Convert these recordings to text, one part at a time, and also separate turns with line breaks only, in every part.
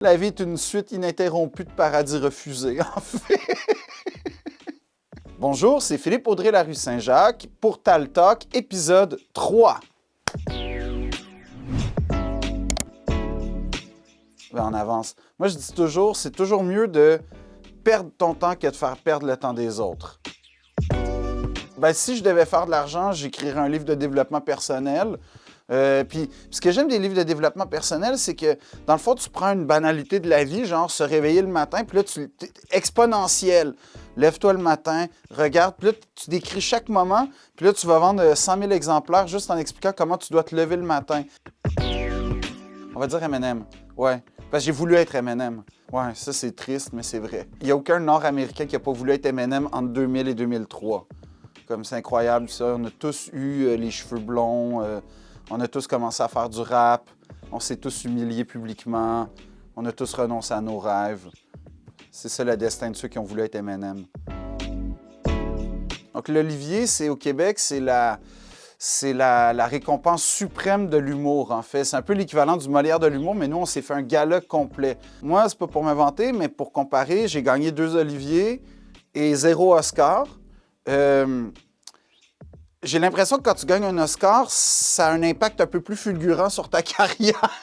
La vie est une suite ininterrompue de paradis refusés, en fait. Bonjour, c'est Philippe Audrey-Larue Saint-Jacques pour Tal Talk, épisode 3. On avance. Moi, je dis toujours, c'est toujours mieux de perdre ton temps que de faire perdre le temps des autres. Si je devais faire de l'argent, j'écrirais un livre de développement personnel. Puis ce que j'aime des livres de développement personnel, c'est que, dans le fond, tu prends une banalité de la vie, genre se réveiller le matin, puis là, exponentiel. Lève-toi le matin, regarde, puis là, tu décris chaque moment, puis là, tu vas vendre 100 000 exemplaires juste en expliquant comment tu dois te lever le matin. On va dire M&M. Ouais. Parce que j'ai voulu être M&M. Ouais, ça, c'est triste, mais c'est vrai. Il n'y a aucun Nord-Américain qui n'a pas voulu être M&M entre 2000 et 2003. Comme c'est incroyable, ça. On a tous eu les cheveux blonds. On a tous commencé à faire du rap. On s'est tous humiliés publiquement. On a tous renoncé à nos rêves. C'est ça le destin de ceux qui ont voulu être M&M. Donc l'Olivier, au Québec, c'est la récompense suprême de l'humour, en fait. C'est un peu l'équivalent du Molière de l'humour, mais nous, on s'est fait un gala complet. Moi, c'est pas pour me vanter, mais pour comparer, j'ai gagné 2 Oliviers et 0 Oscar. J'ai l'impression que quand tu gagnes un Oscar, ça a un impact un peu plus fulgurant sur ta carrière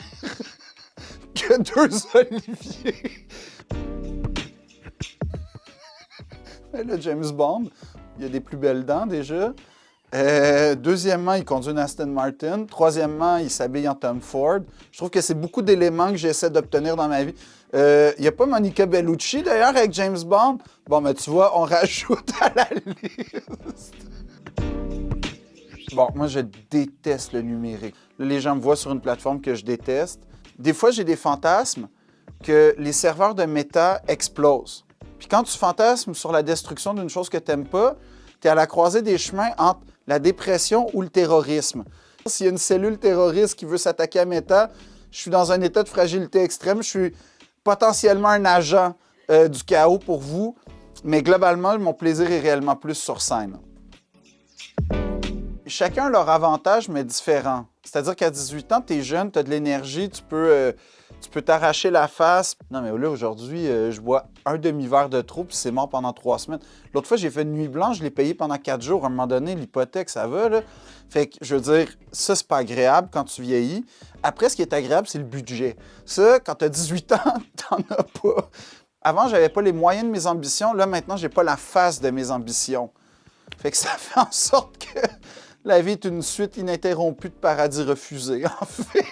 que 2 Oliviers. Là, James Bond, il a des plus belles dents déjà. Deuxièmement, il conduit une Aston Martin. Troisièmement, il s'habille en Tom Ford. Je trouve que c'est beaucoup d'éléments que j'essaie d'obtenir dans ma vie. Il n'y a pas Monica Bellucci, d'ailleurs, avec James Bond. Bon, mais tu vois, on rajoute à la liste. Bon, moi, je déteste le numérique. Là, les gens me voient sur une plateforme que je déteste. Des fois, j'ai des fantasmes que les serveurs de Meta explosent. Puis quand tu fantasmes sur la destruction d'une chose que tu n'aimes pas, tu es à la croisée des chemins entre la dépression ou le terrorisme. S'il y a une cellule terroriste qui veut s'attaquer à Meta, je suis dans un état de fragilité extrême. Je suis potentiellement un agent du chaos pour vous, mais globalement, mon plaisir est réellement plus sur scène. Chacun a leur avantage, mais différent. C'est-à-dire qu'à 18 ans, tu es jeune, tu as de l'énergie, tu peux t'arracher la face. Non, mais là, aujourd'hui, je bois un demi-verre de trop, puis c'est mort pendant 3 semaines. L'autre fois, j'ai fait une nuit blanche, je l'ai payé pendant 4 jours. À un moment donné, l'hypothèque, ça va, là. Fait que, je veux dire, ça, c'est pas agréable quand tu vieillis. Après, ce qui est agréable, c'est le budget. Ça, quand tu as 18 ans, t'en as pas. Avant, j'avais pas les moyens de mes ambitions. Là, maintenant, j'ai pas la face de mes ambitions. Fait que ça fait en sorte que la vie est une suite ininterrompue de paradis refusés, en fait.